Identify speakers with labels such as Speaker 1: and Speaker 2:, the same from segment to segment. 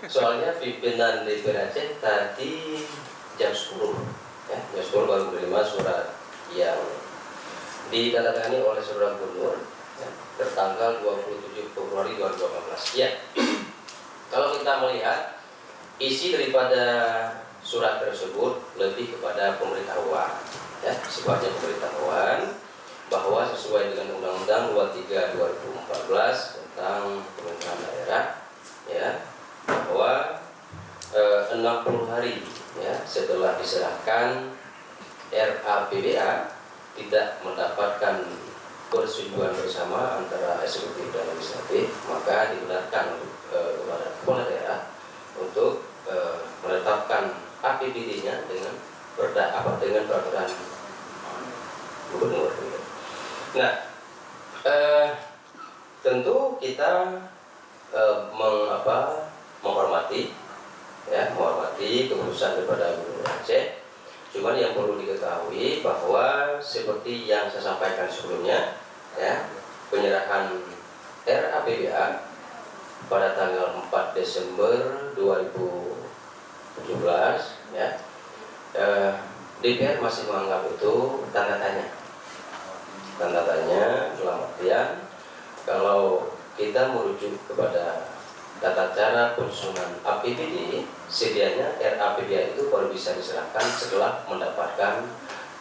Speaker 1: Soalnya pimpinan DPR Aceh tadi jam 10 ya, jam 10 baru menerima surat yang ditandatangani oleh Saudara Gubernur ya, tertanggal 27 Februari 2018. Ya, kalau kita melihat isi daripada surat tersebut lebih kepada pemberitahuan ya, sifatnya pemberitahuan bahwa sesuai dengan Undang-Undang 23 2014 tentang pemerintahan daerah ya, bahwa 60 hari ya setelah diserahkan RAPBA tidak mendapatkan persetujuan bersama antara eksekutif dan legislatif, maka dibenarkan kepada kepala daerah untuk menetapkan APBD-nya dengan peraturan gubernur. Nah, tentu kita menghormati keputusan daripada Gubernur Aceh. Cuman yang perlu diketahui bahwa seperti yang saya sampaikan sebelumnya ya, penyerahan RAPBA pada tanggal 4 Desember 2017 ya, DPR masih menganggap itu tanda tanya dalam artian kalau kita merujuk kepada tata cara penyusunan APBD, sedianya RAPBA itu baru bisa diserahkan setelah mendapatkan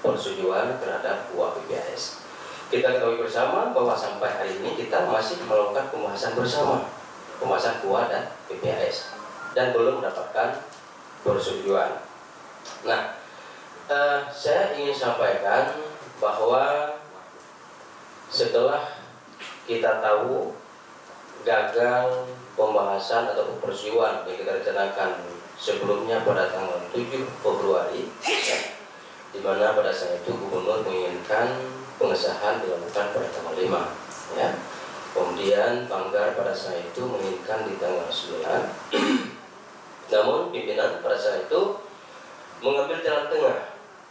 Speaker 1: persetujuan terhadap UAPBAS. Kita ketahui bersama bahwa sampai hari ini kita masih melakukan pembahasan bersama, pembahasan KUA dan PPAS, dan belum mendapatkan persetujuan. Nah, saya ingin sampaikan bahwa setelah kita tahu gagal pembahasan atau persetujuan yang kita rencanakan sebelumnya pada tanggal 7 Februari ya, di mana pada saat itu Gubernur menginginkan pengesahan dilakukan pada tanggal 5 ya. Kemudian Banggar pada saat itu menginginkan di tanggal 9. Namun pimpinan pada saat itu mengambil jalan tengah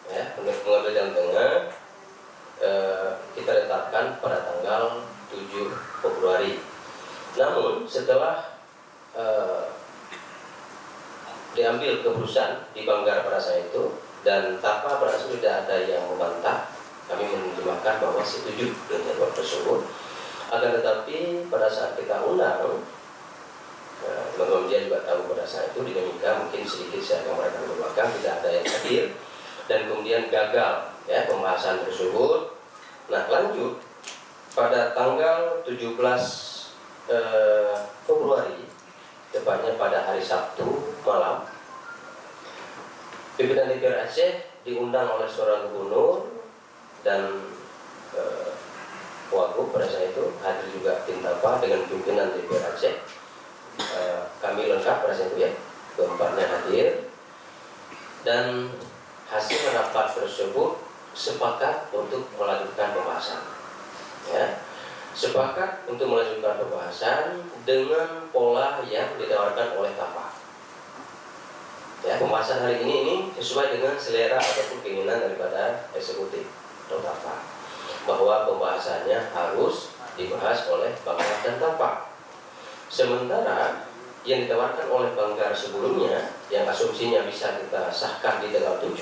Speaker 1: ya, mengambil jalan tengah. Kita letakkan pada tanggal 7 Februari. Namun setelah diambil keputusan di Banggar pada saat itu dan tanpa pada saat itu tidak ada yang membantah, kami menerjemahkan bahwa setuju dengan jadwal tersebut. Akan tetapi pada saat kita undang, teman-teman dia juga tahu pada saat itu dinamika mungkin sedikit saya gambarkan ke belakang, tidak ada yang hadir dan kemudian gagal ya pembahasan tersebut. Nah, lanjut pada tanggal 17 Februari, tepatnya pada hari Sabtu malam, pimpinan DPR Aceh diundang oleh seorang gubernur dan Wagub pada saat itu, hadir juga Tintapa dengan pimpinan DPR Aceh. Kami lengkap pada saat itu ya, keempatnya hadir, dan hasil rapat tersebut sepakat untuk melanjutkan pembahasan ya, sepakat untuk melanjutkan pembahasan dengan pola yang ditawarkan oleh TAPA ya. Pembahasan hari ini sesuai dengan selera ataupun keinginan daripada eksekutif atau TAPA, bahwa pembahasannya harus dibahas oleh Banggar dan TAPA. Sementara yang ditawarkan oleh Banggar sebelumnya yang asumsinya bisa kita sahkan di tanggal 7,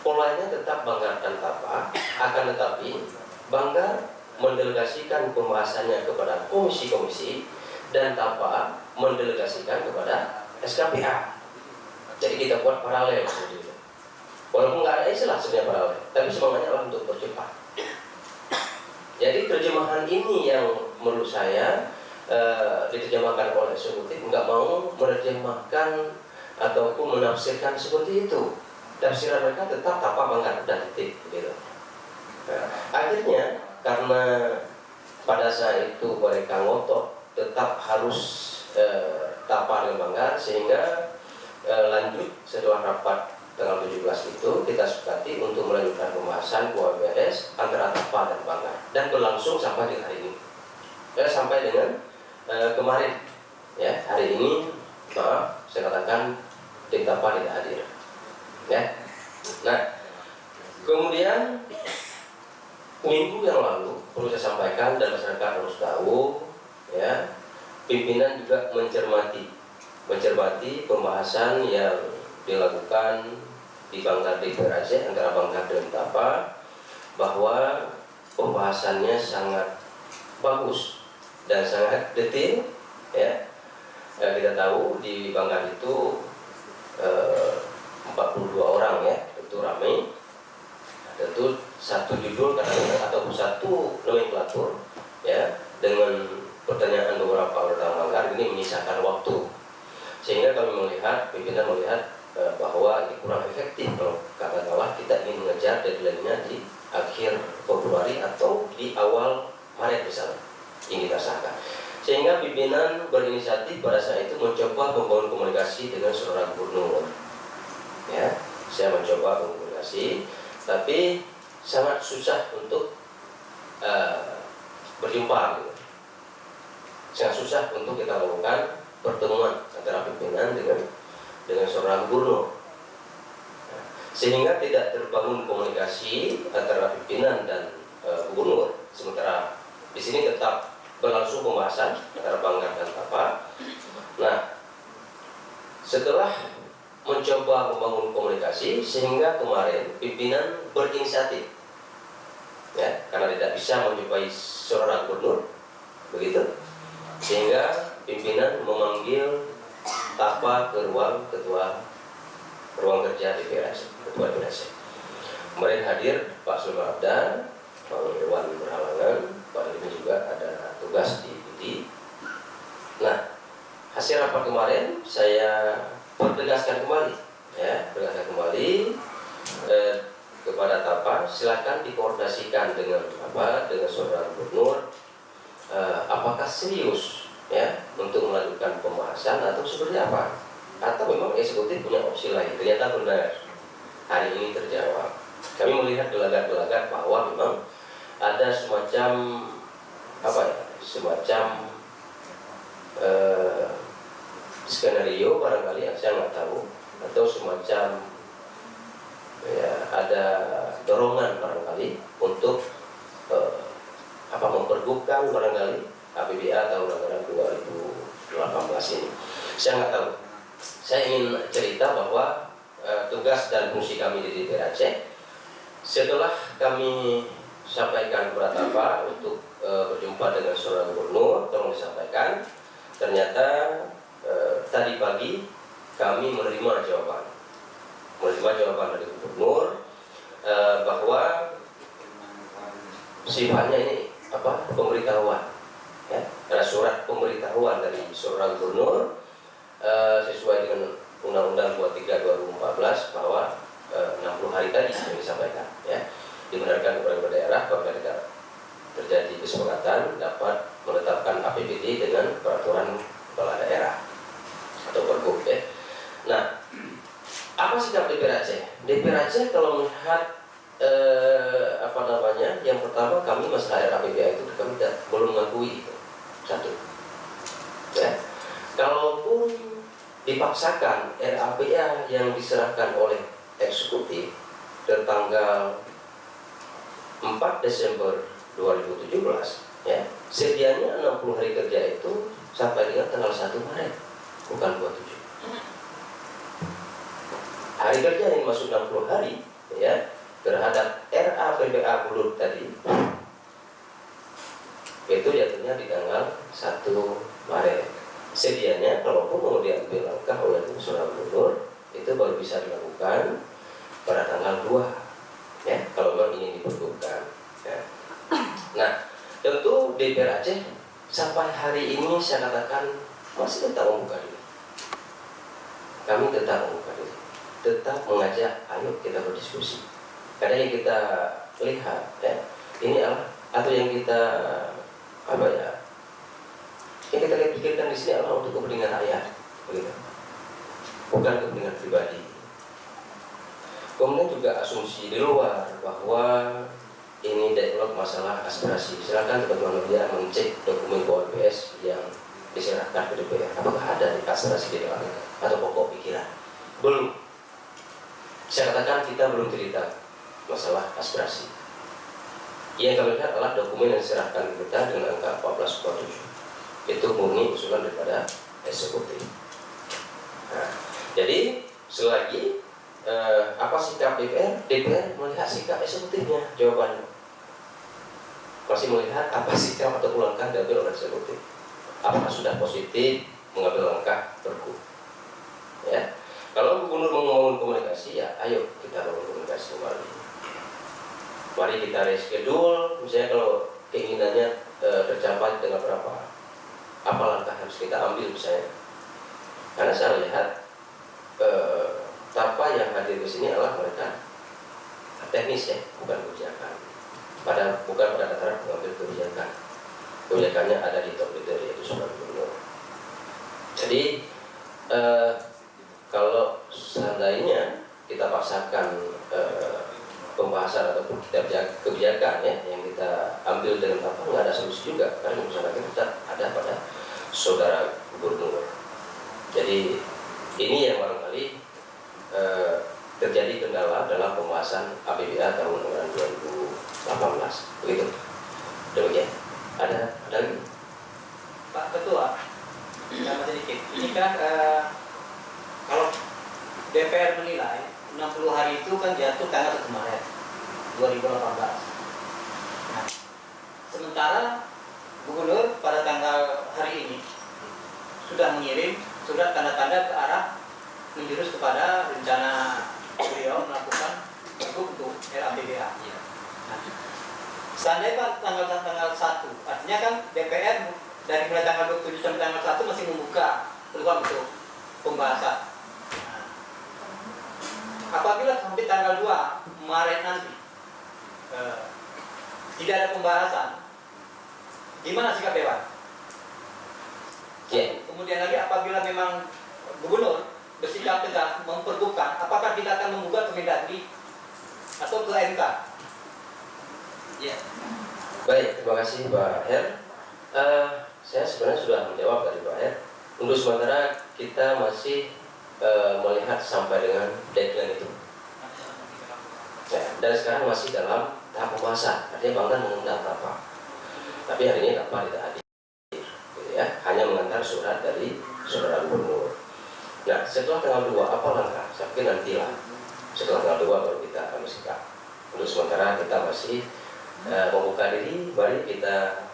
Speaker 1: polanya tetap Banggar dan TAPA, akan tetapi Banggar mendelegasikan pembahasannya kepada komisi-komisi dan TAPA mendelegasikan kepada SKPA. Jadi kita buat paralel seperti itu. Walaupun nggak ada istilah sebenarnya paralel, tapi semangatnya adalah untuk percepat. Jadi terjemahan ini yang menurut saya diterjemahkan oleh eksekutif, nggak mau menerjemahkan ataupun menafsirkan seperti itu. Tafsiran mereka tetap TAPA Banggar dan titik gitu. Nah, akhirnya karena pada saat itu mereka ngotot tetap harus TAPA dengan Banggar, sehingga lanjut setelah rapat tanggal 17 itu kita sepakati untuk melanjutkan pembahasan UAPBAS antara TAPA dan Banggar dan berlangsung sampai dengan hari ini. Sampai dengan kemarin ya, hari ini maaf saya katakan tim TAPA tidak hadir ya. Nah, kemudian minggu yang lalu perlu saya sampaikan dan masyarakat harus tahu ya, pimpinan juga mencermati mencermati pembahasan yang dilakukan di Banggar DPR Aceh antara Banggar dan Tapa, bahwa pembahasannya sangat bagus dan sangat detail, ya. Kita tahu di Banggar itu 42 orang, ya, tentu ramai. Tentu satu judul atau satu nomenklatur, ya, dengan pertanyaan beberapa anggota Banggar ini menyisakan waktu, sehingga kami melihat, pimpinan melihat bahwa ini kurang efektif kalau katakanlah kita ingin mengejar deadline-nya di akhir Februari atau di awal Maret misalnya ingin disahkan. Sehingga pimpinan berinisiatif pada saat itu mencoba membangun komunikasi dengan saudara gubernur. Ya, saya mencoba komunikasi, tapi sangat susah untuk berjumpa. Gitu. Sangat susah untuk kita lakukan pertemuan antara pimpinan dengan seorang gubernur, sehingga tidak terbangun komunikasi antara pimpinan dan gubernur. Sementara di sini tetap berlangsung pembahasan antara Banggar dan Tapa. Nah, setelah mencoba membangun komunikasi, sehingga kemarin pimpinan berinisiatif, ya, karena tidak bisa menjumpai seorang gubernur, begitu, sehingga pimpinan memanggil Tapa ke ruang kerja DPR Aceh, ketua DPR Aceh. Kemarin hadir Pak Sulman Abdan, Pak Irwan berhalangan, Pak Irwan juga ada tugas di BD. Nah, hasil rapat kemarin saya pertegaskan kembali, ya, kepada Tapa, silakan dikoordinasikan dengan saudara gubernur, apakah serius, ya, untuk melanjutkan pembahasan atau seperti apa, atau memang eksekutif punya opsi lain. Ternyata benar, hari ini terjawab. Kami melihat gelagat-gelagat bahwa memang ada semacam skenario barangkali yang saya nggak tahu, atau semacam, ya, ada dorongan barangkali untuk mempergubkan barangkali APBA tahun anggaran 2018 ini. Saya nggak tahu. Saya ingin cerita bahwa tugas dan fungsi kami di DPR Aceh, setelah kami sampaikan kepada Tapa untuk berjumpa dengan saudara gubernur, tolong disampaikan. Ternyata tadi pagi kami menerima jawaban dari gubernur bahwa sifatnya ini pemberitahuan, ya, ada surat pemberitahuan dari saudara gubernur sesuai dengan Undang-Undang 23 2014 bahwa 60 hari tadi yang disampaikan, ya, dibenarkan kepada daerah apabila terjadi kesepakatan dapat menetapkan APBD dengan peraturan kepala daerah atau pergub, ya. Nah, apa sikap DPR Aceh? DPR Aceh kalau melihat yang pertama, kami masalah RAPBA itu kami belum mengakui itu. Satu, ya, kalaupun dipaksakan RAPBA yang diserahkan oleh eksekutif tertanggal 4 Desember 2017, ya, sedianya 60 hari kerja itu sampai dengan tanggal 1 Maret, bukan 27. Hari kerja yang masuk 60 hari, ya, terhadap RAPBA bulut tadi itu jatuhnya di tanggal 1 Maret. Sedianya kalaupun mau diambil langkah oleh saudara gubernur, itu baru bisa dilakukan pada tanggal 2, ya, kalau memang ingin diperlukan, ya. Nah, tentu DPR Aceh sampai hari ini saya katakan masih tetap membuka diri. Kami tetap membuka diri, tetap mengajak, ayo kita berdiskusi. Karena yang kita lihat, ya, ini adalah, atau yang kita yang kita pikirkan di sini adalah untuk kepentingan rakyat, begitu, bukan kepentingan pribadi. Kemudian juga asumsi di luar bahwa ini dialog masalah aspirasi. Silakan teman-teman media mengecek dokumen KWPS yang diserahkan ke DPR. Apakah ada aspirasi di dalamnya atau pokok pikiran? Belum. Saya katakan kita belum cerita masalah aspirasi. Yang kami lihat adalah dokumen yang diserahkan ke kita dengan angka 14,7. Itu murni usulan daripada eksekutif. Jadi selagi apa sikap DPR? DPR melihat sikap eksekutifnya, jawabannya masih melihat apa sikap atau langkah diambil oleh eksekutif. Apakah sudah positif mengambil langkah pergub? Ya, kalau gubernur mau membangun komunikasi, ya ayo kita bangun komunikasi kembali. Mari kita reschedule, misalnya kalau keinginannya tercapai dengan berapa, apa langkah harus kita ambil misalnya. Karena saya lihat tanpa yang hadir di sini adalah mereka teknis ya, bukan kebijakan. Bukan pada tataran mengambil kebijakan. Kebijakannya ada di top leader, yaitu seorang gubernur. Jadi kalau seandainya kita paksakan pembahasan ataupun kebijakan ya yang kita ambil dengan tanpa nggak ada solusi juga, karena misalnya kita ada pada saudara gubernur. Jadi ini yang barangkali terjadi kendala dalam pembahasan APBA tahun 2018. Begitu. Demikian. Ada lagi?
Speaker 2: Pak Ketua, tambah sedikit. Ini kan kalau DPR menilai 60 hari itu kan jatuh tanggal 1 Maret 2018. Nah, sementara Gubernur pada tanggal hari ini sudah mengirim surat tanda-tanda ke arah menjurus kepada rencana beliau melakukan pergub untuk RAPBA. Nah, seandainya tanggal 1, artinya kan DPR dari mulai tanggal 27 sampai tanggal 1 masih membuka peluang untuk pembahasan. Nah, apabila sampai tanggal 2 Maret nanti tidak ada pembahasan, gimana sikap Dewan? Kemudian lagi apabila memang Gubernur bersikap tegas mempergubkan, apakah kita akan membuka ke Mendagri atau ke MK?
Speaker 1: Ya. Baik, terima kasih Pak Her. Saya sebenarnya sudah menjawab tadi Pak Her. Untuk sementara kita masih melihat sampai dengan deadline itu. Ya, dan sekarang masih dalam tahap pembahasan. Artinya Bang Dan mengundang apa? Tapi hari ini apa tidak hadir, gitu ya. Hanya mengantar surat dari saudara gubernur. Nah, setelah tanggal 2 apa langkah? Saya pikir nantilah. Setelah tanggal 2 baru kita akan bersikap. Untuk sementara kita masih membuka diri, mari kita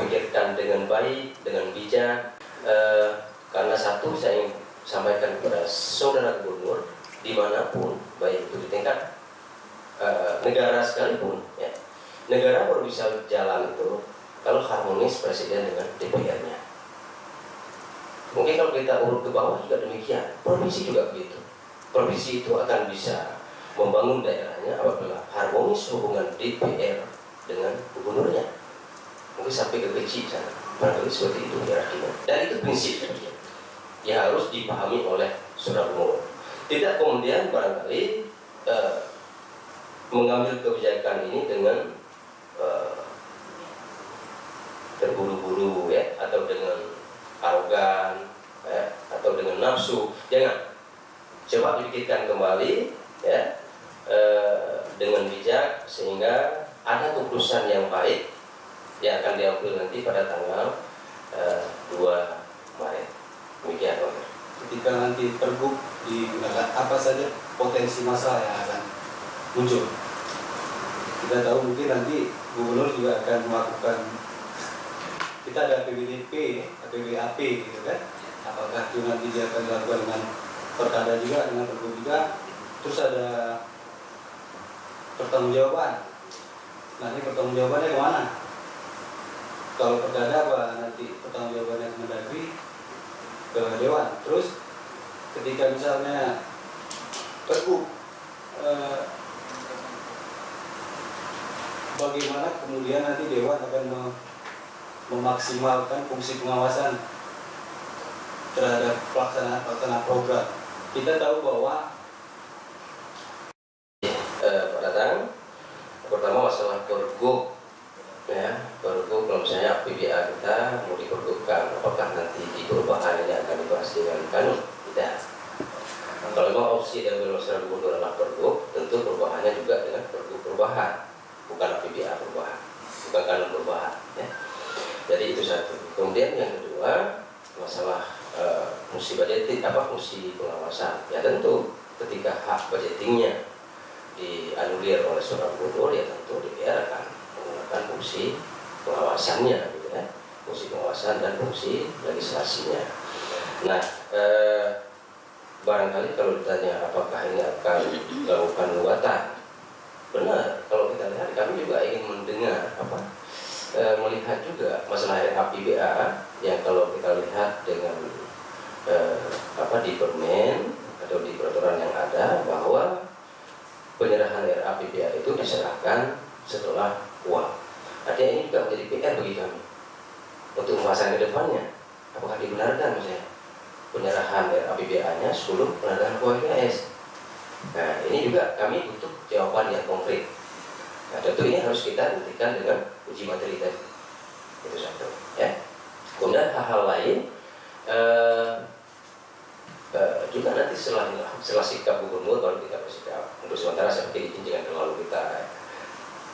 Speaker 1: pikirkan dengan baik, dengan bijak. Karena satu saya ingin sampaikan kepada saudara gubernur, dimanapun, baik itu di tingkat negara sekalipun, ya, negara baru bisa jalan itu kalau harmonis presiden dengan DPR-nya. Mungkin kalau kita urut ke bawah juga demikian, provinsi juga begitu. Provinsi itu akan bisa membangun daerahnya apabila harmonis hubungan DPR dengan gubernurnya. Mungkin sampai ke kecil sana, barangkali seperti itu hierarkinya. Dan itu prinsip yang harus dipahami oleh saudara gubernur. Tidak kemudian barangkali mengambil kebijakan ini dengan terburu-buru ya, atau dengan arogan ya, atau dengan nafsu. Jangan. Coba dipikirkan kembali ya, dengan bijak sehingga ada keputusan yang baik yang akan diambil nanti pada tanggal 2 Maret. Demikian Pak.
Speaker 3: Ketika nanti pergub digunakan, apa saja potensi masalah yang akan muncul? Kita tahu mungkin nanti gubernur juga akan melakukan, kita ada PBDP, PBAP gitu kan. Apakah itu nanti dia akan dilakukan dengan perkada juga, dengan pergub juga. Terus ada pertanggungjawaban. Nanti pertanggungjawabannya kemana? Kalau perkada apa nanti pertanggungjawabannya ke Mendagri, ke Dewan. Terus ketika misalnya pergub, bagaimana kemudian nanti Dewan akan memaksimalkan fungsi pengawasan terhadap pelaksanaan program. Kita tahu bahwa
Speaker 1: Pak Datang, pertama masalah pergub ya, pergub kalau misalnya APBA kita mau dipergubkan, apakah nanti di perubahan ini akan dibahas dengan kanun? Tidak. Kalau memang opsi yang dilakukan gubernur adalah pergub, tentu perubahannya juga dengan pergub perubahan, bukan APBA perubahan, bukan kanun perubahan ya. Jadi itu satu. Kemudian yang kedua masalah fungsi budgeting, fungsi pengawasan. Ya tentu ketika hak budgetingnya dianulir oleh seorang gubernur, ya tentu DPR akan menggunakan fungsi pengawasannya, gitu ya, fungsi pengawasan dan fungsi legislasinya. Nah, barangkali kalau ditanya apakah ini akan melakukan luatan, benar. Kalau kita lihat, kami juga ingin mendengar melihat juga masalah RAPBA yang kalau kita lihat dengan di permen atau di peraturan yang ada bahwa penyerahan RAPBA itu diserahkan setelah uang. Artinya ini juga menjadi PR bagi kami untuk pembahasan ke depannya. Apakah dibenarkan misalnya penyerahan RAPBA-nya sebelum pengadaan KUHPS? Nah, ini juga kami butuh jawaban yang konkret. Nah, tentu ini harus kita buktikan dengan uji materi tadi. Itu satu. Ya. Kemudian hal-hal lain juga nanti setelah sikap gubernur baru kita bersikap. Untuk sementara seperti ini jangan terlalu kita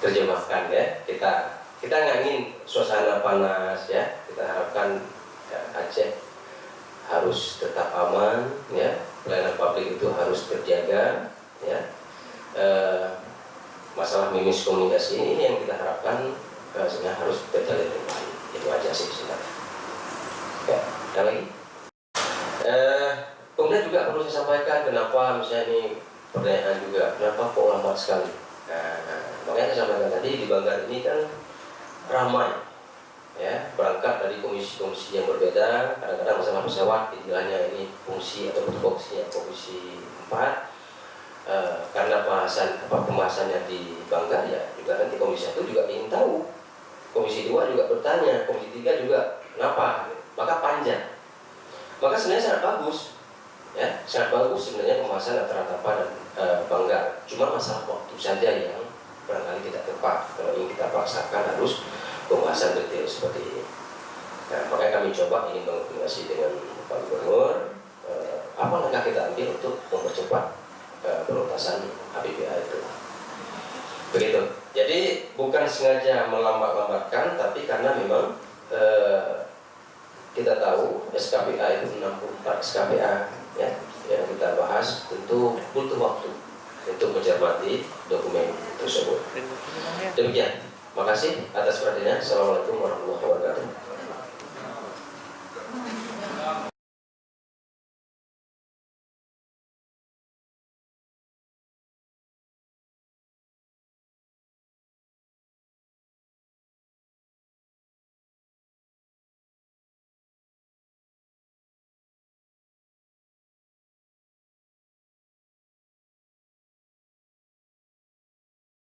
Speaker 1: terjemahkan ya. Kita nggak ingin suasana panas ya. Kita harapkan Aceh harus tetap aman ya. Pelayanan publik itu harus terjaga ya. Masalah miskomunikasi ini yang kita harapkan sebenarnya harus terjalin dengan baik. Itu aja sih sebenarnya. Ya, ada lagi. Kemudian juga perlu saya sampaikan kenapa misalnya ini pertanyaan juga kenapa kok lambat sekali. Makanya saya sampaikan tadi di Banggar ini kan ramai ya, berangkat dari komisi-komisi yang berbeda. Kadang-kadang masalah pesawat istilahnya ini fungsi atau tupoksinya komisi 4. Karena pembahasannya di Banggar ya juga nanti komisi 1 juga ingin tahu, komisi 2 juga bertanya, komisi 3 juga kenapa, maka panjang. Maka sebenarnya sangat bagus ya, sangat bagus sebenarnya pembahasan antara Tapa dan Banggar. Cuma masalah waktu saja yang barangkali tidak tepat. Kalau ingin kita paksakan harus pembahasan detail seperti ini. Nah, makanya kami coba ingin berkoordinasi dengan Pak Gubernur, apa langkah kita ambil untuk mempercepat penuntasan APBA itu. Begitu. Jadi bukan sengaja melambat-lambatkan, tapi karena memang kita tahu SKPA itu 64 SKPA ya, yang kita bahas tentu butuh waktu untuk mencermati dokumen tersebut. Demikian. Makasih atas perhatiannya. Assalamualaikum warahmatullahi wabarakatuh.